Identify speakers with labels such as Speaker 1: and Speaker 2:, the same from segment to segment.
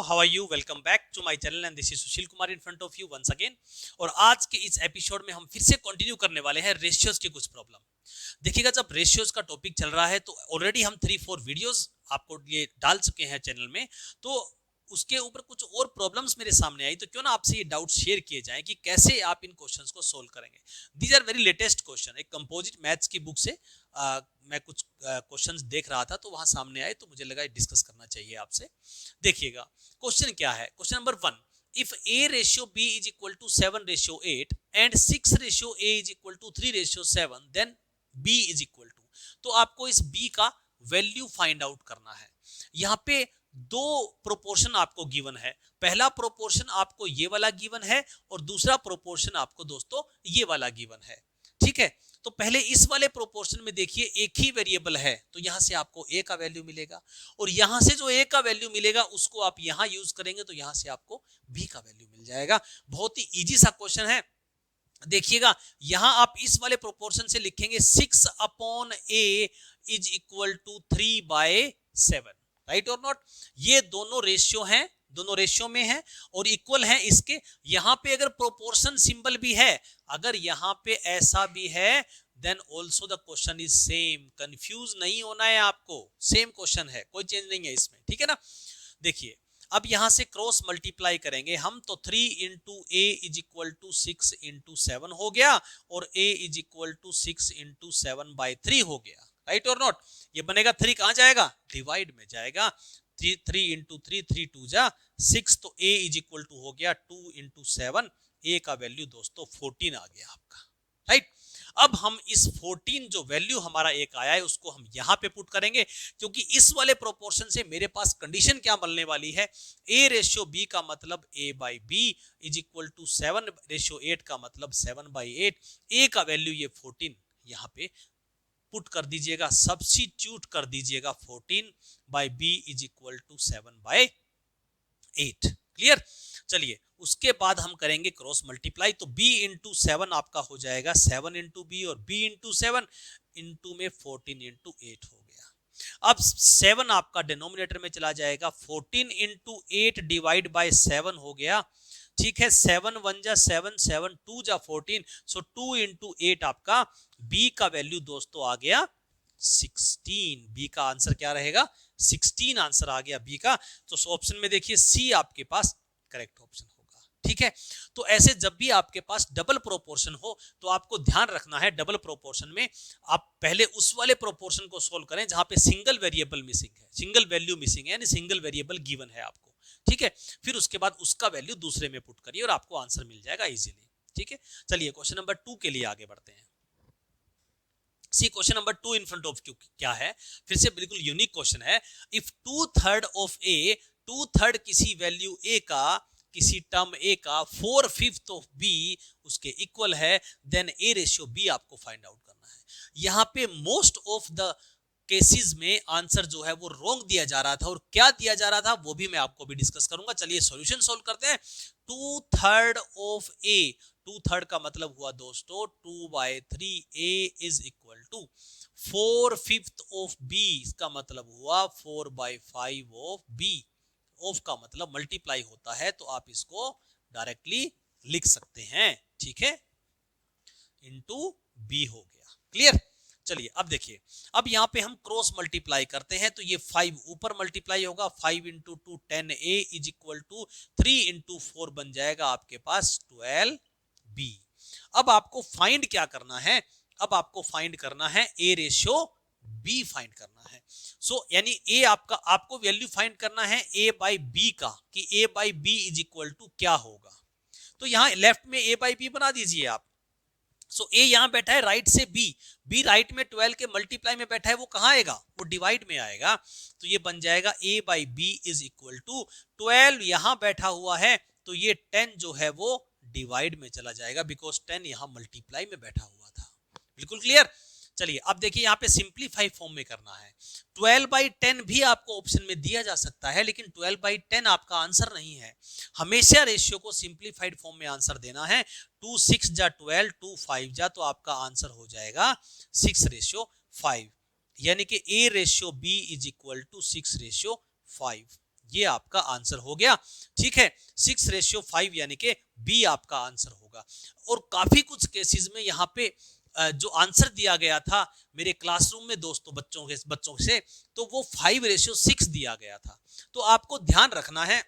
Speaker 1: How are you? Welcome back to my channel and this is Sushil Kumar in front of you once again. और आज के इस episode में हम फिर से कंटिन्यू करने वाले हैं रेशियोज की कुछ प्रॉब्लम। देखिएगा, जब रेशियोज का टॉपिक चल रहा है तो ऑलरेडी हम 3-4 वीडियोस आपको ये डाल चुके हैं चैनल में, तो उसके ऊपर कुछ और प्रॉब्लम्स मेरे सामने आई, तो क्यों ना आपसे ये डाउट शेयर किए जाएं कि कैसे आप इन क्वेश्चंस को सोल्व करेंगे। These are very latest question. एक कंपोजिट मैथ्स की बुक से मैं कुछ क्वेश्चंस देख रहा था, तो वहां सामने आए तो मुझे लगा डिस्कस करना चाहिए आपसे। देखिएगा क्वेश्चन क्या है। Question number 1, if a ratio b is equal to 7 ratio 8 and 6 ratio a is equal to 3 ratio 7, then b is equal to। तो आपको इस b का वैल्यू फाइंड आउट करना है। यहाँ पे दो प्रोपोर्शन आपको गिवन है। पहला प्रोपोर्शन आपको ये वाला गिवन है और दूसरा प्रोपोर्शन आपको दोस्तों ये वाला गिवन है। ठीक है, तो पहले इस वाले प्रोपोर्शन में देखिए एक ही वेरिएबल है, तो यहां से आपको a का वैल्यू मिलेगा और यहां से जो a का वैल्यू मिलेगा उसको आप यहां यूज करेंगे तो यहां से आपको b का वैल्यू मिल जाएगा। बहुत ही इजी सा क्वेश्चन है। देखिएगा, यहां आप इस वाले प्रोपोर्शन से लिखेंगे 6/a is equal to 3/7, right और नॉट। ये दोनों रेशियो हैं, दोनों रेशियो में है और इक्वल है इसके। यहां पे अगर प्रोपोर्शन सिंबल भी है, अगर यहां पे ऐसा भी है, then also the question is same. Confuse नहीं होना है आपको, सेम क्वेश्चन है, कोई चेंज नहीं है इसमें, ठीक है ना। देखिए, अब यहां से क्रॉस मल्टीप्लाई करेंगे हम, तो 3 into a is equal to 6 into 7 हो गया और a is equal to 6 into 7/3 हो गया, राइट और नॉट। ये बनेगा 3 कहां जाएगा, डिवाइड में जाएगा। 3 इंटू 3 3 2 जा 6, तो a इज इक्वल टू हो गया 2 इंटू 7। a का वैल्यू दोस्तों 14 आ गया आपका, राइट। अब हम इस 14 जो वैल्यू हमारा एक आया है उसको हम यहां पे पुट करेंगे, क्योंकि इस वाले प्रोपोर्शन से मेरे पास कंडीशन क्या बनने वाली है, a रेशियो b का मतलब a/b is equal to 7 ratio 8 का मतलब 7/8। a का वैल्यू ये 14 यहां पे पुट कर दीजिएगा, सब्स्टिट्यूट कर दीजिएगा 14/b is equal to 7/8। Clear. चलिए, उसके बाद हम करेंगे क्रॉस मल्टीप्लाई, तो b इंटू 7 आपका हो जाएगा 7 इंटू बी और b इंटू 7 इंटू में 14 इंटू 8 हो गया। अब 7 आपका डिनोमिनेटर में चला जाएगा, 14 इंटू 8 डिवाइड बाय 7 हो गया। ठीक है, 7 1 जा 7, 7 2 जा 14, सो 2 इंटू 8 आपका b का वैल्यू दोस्तों आ गया 16। b का आंसर क्या रहेगा, 16 आंसर आ गया b का। तो ऑप्शन में देखिए c आपके पास करेक्ट ऑप्शन होगा। ठीक है, तो ऐसे जब भी आपके पास डबल प्रोपोर्शन हो तो आपको ध्यान रखना है, डबल प्रोपोर्शन में आप पहले उस वाले प्रोपोर्शन को सोल्व करें जहां पे सिंगल वेरिएबल मिसिंग है, सिंगल वैल्यू मिसिंग है, यानी सिंगल वेरिएबल गिवन है आपको। ठीक है, फिर उसके बाद उसका वैल्यू दूसरे में पुट करिए और आपको आंसर मिल जाएगा इजीली। ठीक है, चलिए क्वेश्चन नंबर 2 के लिए आगे बढ़ते हैं। C question number 2 in front of क्या है, फिर से बिल्कुल यूनिक क्वेश्चन है। इफ 2/3 ऑफ ए, 2/3 किसी वैल्यू ए का, किसी टर्म ए का 4/5 ऑफ बी उसके इक्वल है, देन ए रेशियो बी आपको फाइंड आउट करना है। यहां पे मोस्ट ऑफ द केसेस में आंसर जो है वो रॉन्ग दिया जा रहा था, और क्या दिया जा रहा था वो भी मैं आपको भी डिस्कस करूंगा। चलिए सॉल्यूशन सॉल्व करते हैं। 2/3 ऑफ ए, 2/3 का मतलब हुआ दोस्तों 2/3, a is equal to 4/5 of b, इसका मतलब हुआ 4/5 ऑफ b। ऑफ का मतलब मल्टीप्लाई होता है, तो आप इसको डायरेक्टली लिख सकते हैं। ठीक है, इंटू b हो गया। क्लियर। चलिए अब देखिए, अब यहां पे हम क्रॉस मल्टीप्लाई करते हैं, तो ये 5 ऊपर मल्टीप्लाई होगा, 5 into 2 10a is equal to 3 into 4 बन जाएगा आपके पास 12b। अब आपको फाइंड क्या करना है, अब आपको फाइंड करना है a रेशियो b फाइंड करना है। सो यानी a आपका, आपको वैल्यू फाइंड करना है a/b का, कि a/b इज इक्वल टू क्या होगा। तो यहां लेफ्ट में a/b बना दीजिए आप। सो ए यहां बैठा है राइट से बी राइट में 12 के मल्टीप्लाई में बैठा है, वो कहां आएगा, वो डिवाइड में आएगा। तो ये बन जाएगा a/b इज इक्वल टू 12 यहां बैठा हुआ है, तो ये 10 जो है वो डिवाइड में चला जाएगा, बिकॉज 10 यहां मल्टीप्लाई में बैठा हुआ था। बिल्कुल क्लियर। चलिए अब देखिए, यहां पे सिंपलीफाई फॉर्म में करना है। 12/10 भी आपको ऑप्शन में दिया जा सकता है, लेकिन 12/10 आपका आंसर नहीं है। हमेशा रेशियो को सिंपलीफाइड फॉर्म में आंसर देना है। 2 6 जा 12, 2 5 जा, तो आपका आंसर हो जाएगा 6/5, यानी कि a ratio b is equal to 6/5। ये आपका आंसर हो गया। ठीक है, 6:5 यानी कि बी आपका आंसर होगा। और काफी कुछ केसेस में यहाँ पे जो आंसर दिया गया था मेरे क्लासरूम में दोस्तों बच्चों से, तो वो 5:6 दिया गया था। तो आपको ध्यान रखना है,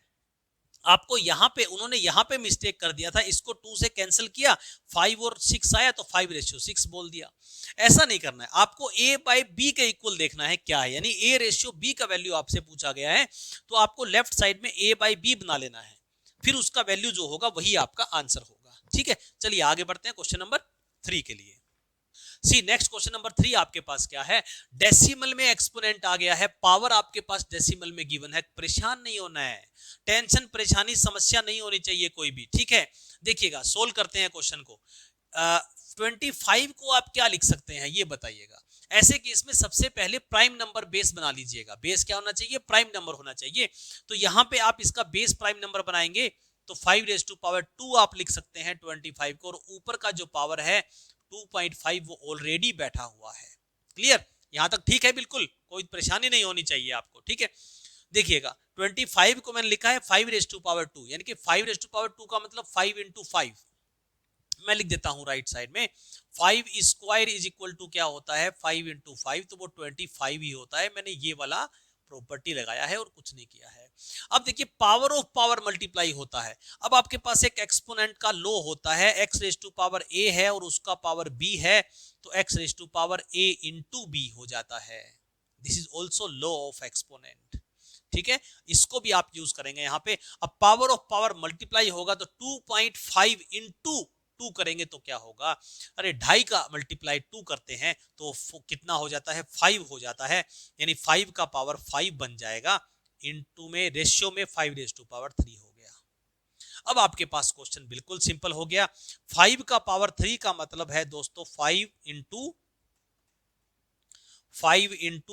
Speaker 1: आपको यहाँ पे उन्होंने यहाँ पे मिस्टेक कर दिया था, इसको 2 से कैंसिल किया, 5 और 6 आया तो 5:6 बोल दिया। ऐसा नहीं करना है, आपको a बाई बी के इक्वल देखना है क्या है, यानी a:b का वैल्यू आपसे पूछा गया है, तो आपको लेफ्ट साइड में a बाई बी बना लेना है, फिर उसका वैल्यू जो होगा वही आपका आंसर होगा। ठीक है, चलिए आगे बढ़ते हैं क्वेश्चन नंबर 3 के लिए। सी नेक्स्ट क्वेश्चन नंबर 3 आपके पास क्या है, डेसिमल में एक्सपोनेंट आ गया है, पावर आपके पास डेसिमल में गिवन है, परेशान नहीं होना है, टेंशन परेशानी समस्या नहीं होनी चाहिए कोई भी। ठीक है, देखिएगा सोल्व करते हैं क्वेश्चन को। 25 को आप क्या लिख सकते हैं ये बताइएगा। ऐसे केस में सबसे पहले प्राइम नंबर बेस बना लीजिएगा। बेस क्या होना चाहिए, प्राइम नंबर होना चाहिए। तो यहां पे आप इसका बेस प्राइम नंबर बनाएंगे तो 5⁻² आप लिख सकते हैं 25 को, और ऊपर का जो पावर है 2.5 वो ऑलरेडी बैठा हुआ है। क्लियर, यहां तक ठीक है, बिल्कुल कोई परेशानी नहीं होनी चाहिए आपको। ठीक है, देखिएगा 25 को मैंने लिखा है 5⁻², यानी कि 5⁻² का मतलब 5 × 5। मैं लिख देता हूं राइट साइड में, 5 स्क्वायर इज इक्वल टू क्या होता है 5 × 5, तो वो 25 ही होता है। मैंने ये वाला प्रॉपर्टी लगाया है और कुछ नहीं किया है। अब देखिए पावर ऑफ पावर मल्टीप्लाई होता है। अब आपके पास एक एक्सपोनेंट का लॉ होता है, x⁻a है और उसका पावर b है, तो x⁻a × b हो जाता है। This is also law of exponent. ठीक है, इसको भी आप यूज करेंगे यहाँ पे। अब पावर ऑफ पावर मल्टीप्लाई होगा तो 2.5 × 2 करेंगे तो क्या होगा, अरे 2.5 का मल्टीप्लाई 2 करते हैं तो कितना हो जाता है 5 हो जाता है, यानी 5 का पावर 5 बन जाएगा, इनटू में रेशियो में 5⁻³ हो गया। अब आपके पास क्वेश्चन बिल्कुल सिंपल हो गया। 5 का पावर 3 का मतलब है दोस्तों 5 ×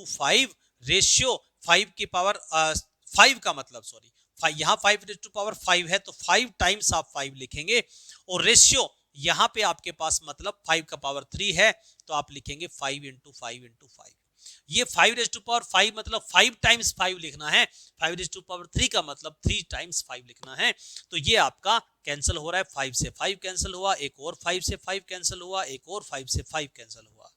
Speaker 1: 5 रेशियो 5 की पावर 5 का मतलब सॉरी, यहां 5⁻5 है तो 5 टाइम्स आप 5 लिखेंगे, और रेशियो यहां पे आपके पास मतलब 5 का पावर 3 है तो आप लिखेंगे 5 × 5 × 5। ये 5⁻5 मतलब 5 टाइम्स 5 लिखना है, 5⁻3 का मतलब 3 टाइम्स 5 लिखना है। तो ये आपका कैंसिल हो रहा है, 5 से 5 कैंसिल हुआ, एक और 5 से 5 कैंसिल हुआ, एक और 5 से 5 कैंसिल हुआ।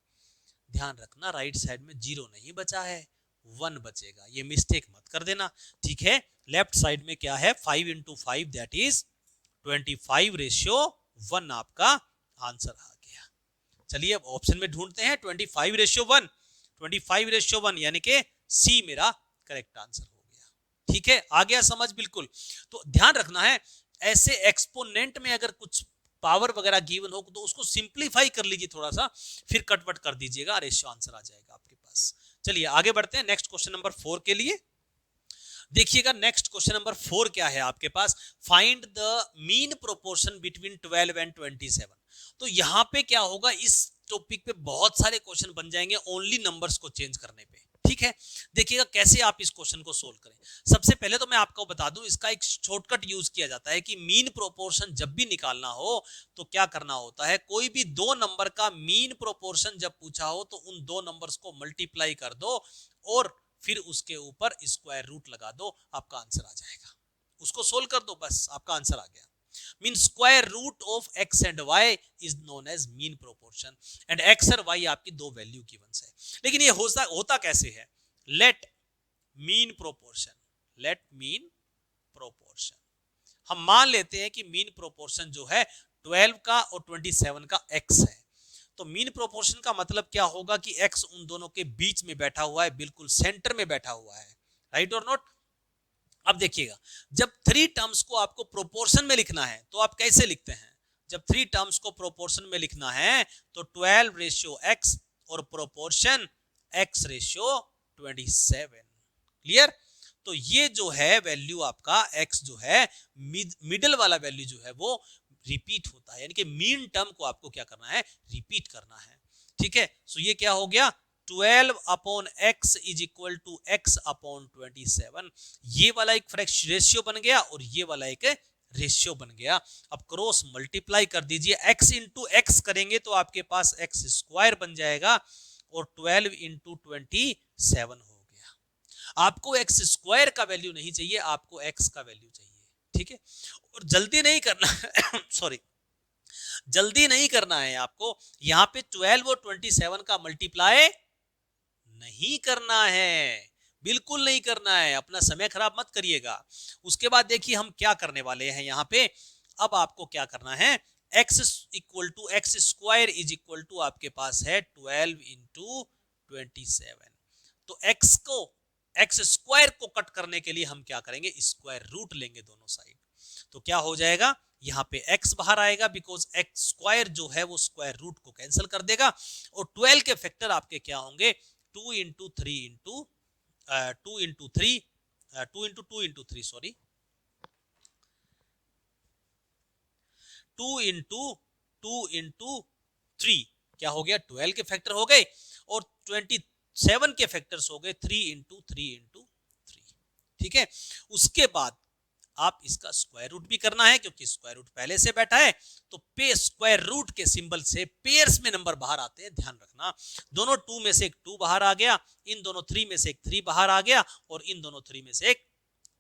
Speaker 1: ध्यान रखना राइट साइड में 0 नहीं बचा है, 1 बचेगा, ये मिस्टेक मत कर देना। ठीक है, लेफ्ट साइड में क्या है 5 × 5 दैट इज 25:1 आपका आंसर आ गया। चलिए अब ऑप्शन में ढूंढते हैं 25:1, 25:1 यानी कि सी मेरा करेक्ट आंसर हो गया। ठीक है, आ गया समझ बिल्कुल। तो ध्यान रखना है ऐसे एक्सपोनेंट में अगर कुछ पावर वगैरह गिवन हो तो उसको सिंप्लीफाई कर लीजिए थोड़ा सा, फिर कटवट कर दीजिएगा, रेशियो आंसर आ जाएगा आपके पास। चलिए आगे बढ़ते हैं नेक्स्ट क्वेश्चन नंबर 4 के लिए। देखिएगा नेक्स्ट क्वेश्चन नंबर 4 क्या है आपके पास, find the mean proportion between 12 and 27। तो यहां पे क्या होगा, इस टॉपिक पे बहुत सारे क्वेश्चन बन जाएंगे ओनली नंबर्स को चेंज करने पे। ठीक है, देखिएगा कैसे आप इस क्वेश्चन को सोल्व करें। सबसे पहले तो मैं आपको बता दूं, इसका एक शॉर्टकट यूज किया जाता है कि मीन प्रोपोर्शन जब भी निकालना हो तो क्या करना होता है, कोई भी दो नंबर का मीन प्रोपोर्शन जब पूछा हो तो उन दो नंबर्स को मल्टीप्लाई कर दो और फिर उसके ऊपर स्क्वायर रूट लगा दो, आपका आंसर आ जाएगा। उसको सोल्व कर दो, बस आपका आंसर आ गया। Mean square root of x and y is known as mean proportion, and x और y आपकी दो वैल्यू गिवन है। लेकिन ये होता कैसे है, लेट मीन प्रोपोर्शन हम मान लेते हैं कि मीन प्रोपोर्शन जो है 12 का और 27 का x है। तो मीन प्रोपोर्शन का मतलब क्या होगा कि x उन दोनों के बीच में बैठा हुआ है, बिल्कुल सेंटर में बैठा हुआ है, राइट और नॉट। अब देखिएगा जब 3 टर्म्स को आपको प्रोपोर्शन में लिखना है तो आप कैसे लिखते हैं, जब 3 टर्म्स को प्रोपोर्शन में लिखना है तो 12:x और प्रोपोर्शन x:27। क्लियर, तो ये जो है वैल्यू आपका x जो है मिडल वाला वैल्यू जो है वो रिपीट होता है, यानी कि मीन टर्म को आपको क्या करना है, रिपीट करना है। ठीक है, सो ये क्या हो गया 12/x is equal to x/27। ये वाला एक फ्रैक्शन रेशियो बन गया और ये वाला एक रेशियो बन गया। अब क्रॉस मल्टीप्लाई कर दीजिए, x इंटू एक्स करेंगे तो आपके पास x² बन जाएगा और 12 × 27 हो गया। आपको एक्स स्क्वायर का वैल्यू नहीं चाहिए, आपको एक्स का वैल्यू चाहिए, ठीक है। और जल्दी नहीं करना सॉरी, जल्दी नहीं करना है आपको, यहां पे 12 और 27 का मल्टीप्लाई नहीं करना है, बिल्कुल नहीं करना है, अपना समय खराब मत करिएगा। उसके बाद देखिए हम क्या करने वाले हैं यहाँ पे, अब आपको क्या करना है, x equal to x square is equal to आपके पास है 12 इंटू 27। तो x को एक्स स्क्वायर को कट करने के लिए हम क्या करेंगे, स्क्वायर रूट लेंगे दोनों साइड। तो क्या हो जाएगा, यहाँ पे x बाहर आएगा, बिकॉज एक्स स्क्वायर जो है वो स्क्वायर रूट को कैंसिल कर देगा, और 12 के फैक्टर आपके क्या होंगे, 2 into 3 into 2 into 3 2 into 2 into 3 sorry 2 into 2 into 3 क्या हो गया, 12 के फैक्टर हो गए, और 27 के फैक्टर्स हो गए 3 इंटू 3 इंटू 3, ठीक है। उसके बाद आप इसका स्क्वायर रूट भी करना है, क्योंकि स्क्वायर रूट पहले से बैठा है, तो पे स्क्वायर रूट के सिंबल से पेयर्स में नंबर बाहर आते हैं, ध्यान रखना। दोनों 2 में से एक 2 बाहर आ गया, इन दोनों 3 में से एक 3 बाहर आ गया, और इन दोनों 3 में से एक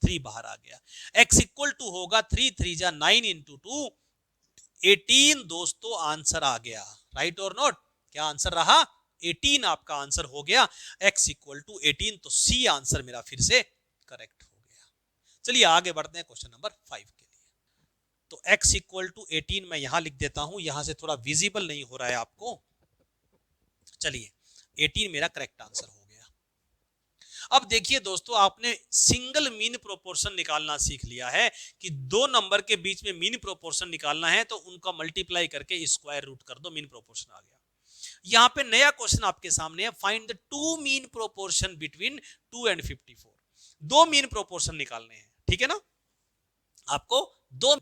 Speaker 1: 3 बाहर आ गया। x इक्वल टू होगा 3 3 जा 9 इंटू 2 18 दोस्तों, आंसर आ गया, राइट और नॉट, क्या आंसर रहा, 18 आपका आंसर हो गया, x इक्वल टू 18, तो सी आंसर मेरा फिर से करेक्ट हो गया। चलिए आगे बढ़ते हैं क्वेश्चन नंबर 5 के लिए। तो x इक्वल टू 18 मैं यहां लिख देता हूं, यहां से थोड़ा विजिबल नहीं हो रहा है आपको, चलिए 18 मेरा करेक्ट आंसर हो गया। अब देखिए दोस्तों, आपने सिंगल मीन प्रोपोर्शन निकालना सीख लिया है कि दो नंबर के बीच में मीन प्रोपोर्शन निकालना है, तो उनका मल्टीप्लाई करके स्क्वायर रूट कर दो, मीन प्रोपोर्शन आ गया। यहां पे नया क्वेश्चन आपके सामने है, find the two mean proportion between 2 and 54। दो मीन प्रोपोर्शन निकालने हैं, ठीक है ना, आपको दो।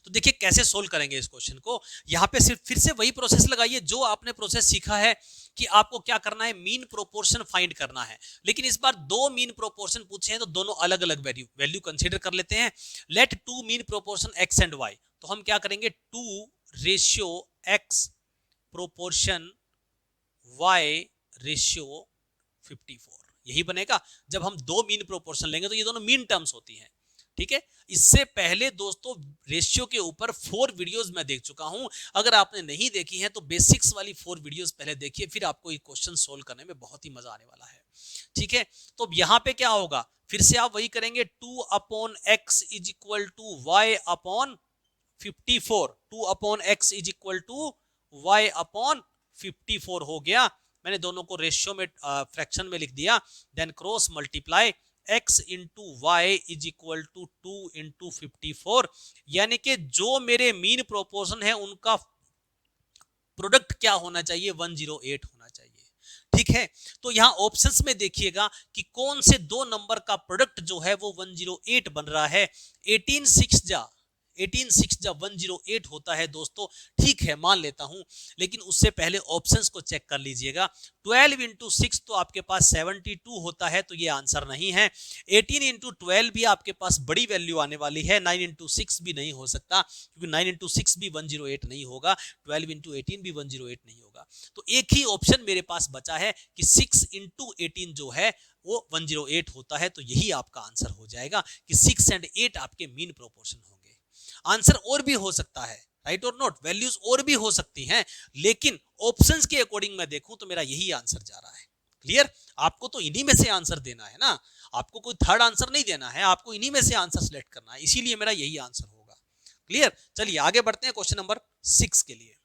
Speaker 1: तो देखिए कैसे सोल्व करेंगे इस क्वेश्चन को, यहां पे सिर्फ फिर से वही प्रोसेस लगाइए जो आपने प्रोसेस सीखा है कि आपको क्या करना है, मीन प्रोपोर्शन फाइंड करना है। लेकिन इस बार दो मीन प्रोपोर्शन पूछे हैं, तो दोनों अलग अलग वैल्यू कंसीडर कर लेते हैं। Let two mean proportion x and y, तो हम क्या करेंगे, 2 ratio x proportion y ratio 54, यही बनेगा। जब हम दो मीन प्रोपोर्शन लेंगे तो ये दोनों मीन टर्म्स होती हैं, ठीक है। इससे पहले दोस्तों रेशियो के ऊपर 4 वीडियोस मैं देख चुका हूं, अगर आपने नहीं देखी है तो बेसिक्स वाली 4 वीडियोस पहले देखिए, फिर आपको ये क्वेश्चन सोल्व करने में बहुत ही मजा आने वाला है, ठीक है। तो यहां पे क्या होगा, फिर से आप वही करेंगे, 2 upon x is equal to y upon 54, 2 upon x is equal to y upon 54 हो गया। मैंने दोनों को रेशियो में फ्रैक्शन में लिख दिया, then cross multiply x into y is equal to 2 into 54, यानी कि जो मेरे मीन प्रोपोर्शन है उनका प्रोडक्ट क्या होना चाहिए, 108 होना चाहिए, ठीक है। तो यहां ऑप्शंस में देखिएगा कि कौन से दो नंबर का प्रोडक्ट जो है वो 108 बन रहा है। 18 6 जा 108 होता है दोस्तों, ठीक है मान लेता हूं, लेकिन उससे पहले ऑप्शंस को चेक कर लीजिएगा। 12 इंटू 6 तो आपके पास 72 होता है, तो ये आंसर नहीं है। 18 इंटू 12 भी आपके पास बड़ी वैल्यू आने वाली है, 9 इंटू 6 भी नहीं हो सकता, क्योंकि 9 इंटू 6 भी 108 नहीं होगा, 12 इंटू 18 भी 108 नहीं होगा। तो एक ही ऑप्शन मेरे पास बचा है कि 6 इंटू 18 जो है वो 108 होता है, तो यही आपका आंसर हो जाएगा कि 6 एंड 8 आपके मीन प्रोपोर्शन होंगे। आंसर और भी हो सकता है, राइट और नॉट, वैल्यूज और भी हो सकती हैं, लेकिन ऑप्शंस के अकॉर्डिंग मैं देखूं तो मेरा यही आंसर जा रहा है। क्लियर, आपको तो इन्हीं में से आंसर देना है ना, आपको कोई थर्ड आंसर नहीं देना है, आपको इन्हीं में से आंसर सिलेक्ट करना है, इसीलिए मेरा यही आंसर होगा। क्लियर, चलिए आगे बढ़ते हैं क्वेश्चन नंबर 6 के लिए।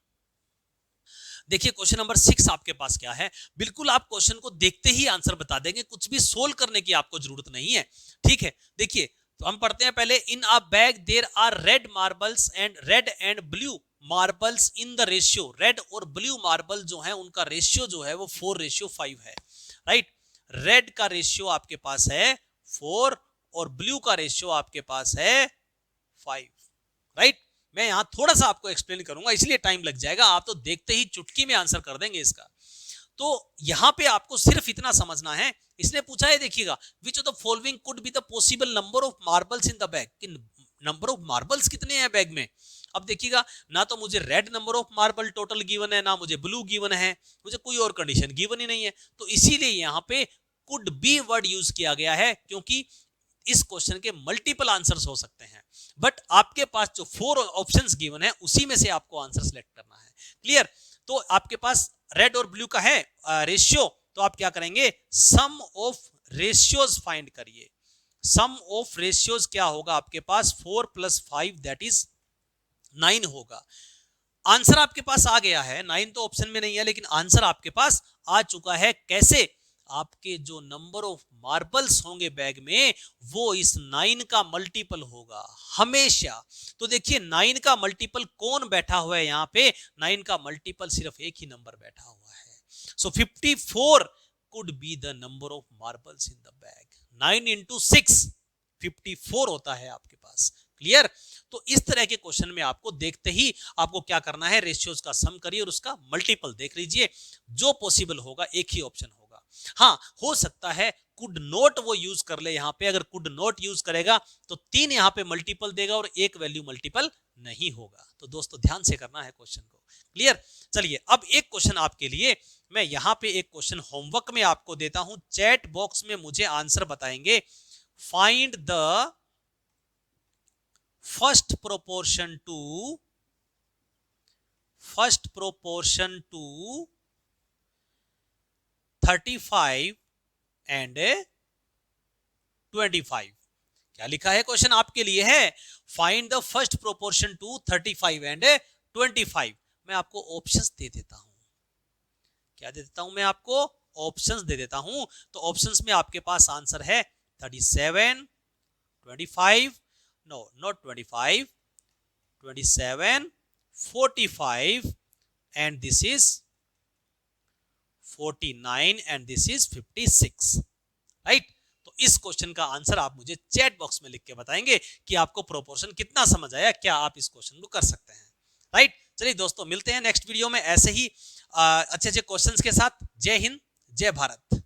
Speaker 1: देखिए क्वेश्चन नंबर 6 आपके पास क्या है, बिल्कुल आप क्वेश्चन को देखते ही आंसर बता देंगे, कुछ भी सोल्व करने की आपको जरूरत नहीं है, ठीक है। देखिए तो हम पढ़ते हैं पहले, in a bag there are red marbles and red and blue marbles in the ratio, red और ब्लू मार्बल जो है उनका रेशियो जो है वो 4:5 है, राइट। रेड का रेशियो आपके पास है 4 और ब्लू का रेशियो आपके पास है 5, राइट। मैं यहां थोड़ा सा आपको एक्सप्लेन करूंगा, इसलिए टाइम लग जाएगा, आप तो देखते ही चुटकी में आंसर कर देंगे इसका। तो यहां पे आपको सिर्फ इतना समझना है, इसने पूछा है देखिएगा, which of the following could be the possible number of marbles in the bag, कि नंबर ऑफ मार्बल्स कितने हैं बैग में। अब देखिएगा, ना तो मुझे red number of marble total given है, ना मुझे ब्लू गिवन है, मुझे कोई और कंडीशन गिवन ही नहीं है, तो इसीलिए यहां पे कुड बी वर्ड यूज किया गया है, क्योंकि इस क्वेश्चन के मल्टीपल आंसर्स हो सकते हैं, बट आपके पास जो 4 ऑप्शंस गिवन है उसी में से आपको आंसर सेलेक्ट करना है। क्लियर? तो आपके पास रेड और ब्लू का है रेशियो, तो आप क्या करेंगे, सम ऑफ रेशियोज फाइंड करिए। सम ऑफ रेशियोज क्या होगा आपके पास, 4 + 5 दैट इज 9 होगा। आंसर आपके पास आ गया है, 9 तो ऑप्शन में नहीं है, लेकिन आंसर आपके पास आ चुका है। कैसे? आपके जो नंबर ऑफ मार्बल्स होंगे बैग में वो इस 9 का मल्टीपल होगा हमेशा। तो देखिए 9 का मल्टीपल कौन बैठा हुआ है यहाँ पे, 9 का मल्टीपल सिर्फ एक ही नंबर बैठा हुआ है। सो 54 could be the number of marbles in the bag. 9 × 6 54 होता है आपके पास। क्लियर? तो इस तरह के क्वेश्चन में आपको देखते ही आपको क्या करना है, रेशियोज का सम करिए और उसका मल्टीपल देख लीजिए, जो पॉसिबल होगा एक ही ऑप्शन होगा। हाँ, हो सकता है कुड नॉट वो यूज कर ले यहाँ पे, अगर कुड नॉट यूज करेगा तो 3 यहाँ पे मल्टीपल देगा और एक वैल्यू मल्टीपल नहीं होगा। तो दोस्तों ध्यान से करना है क्वेश्चन को। क्लियर? चलिए अब एक क्वेश्चन आपके लिए, मैं यहाँ पे एक क्वेश्चन होमवर्क में आपको देता हूं, चैट बॉक्स में मुझे आंसर बताएंगे। Find the first proportion to 35 and 25। क्या लिखा है क्वेश्चन आपके लिए है, find the first proportion to 35 and 25। मैं आपको ऑप्शंस दे देता हूं। क्या दे देता हूं मैं आपको? ऑप्शंस दे देता हूं। तो ऑप्शंस में आपके पास आंसर है 37, 25, no not 25, 27, 45 and this is 49 and this is 56। Right? तो इस क्वेश्चन का आंसर आप मुझे चैट बॉक्स में लिख के बताएंगे कि आपको प्रोपोर्शन कितना समझ आया, क्या आप इस क्वेश्चन को कर सकते हैं। राइट? चलिए दोस्तों, मिलते हैं नेक्स्ट वीडियो में ऐसे ही अच्छे अच्छे क्वेश्चंस के साथ। जय हिंद, जय भारत।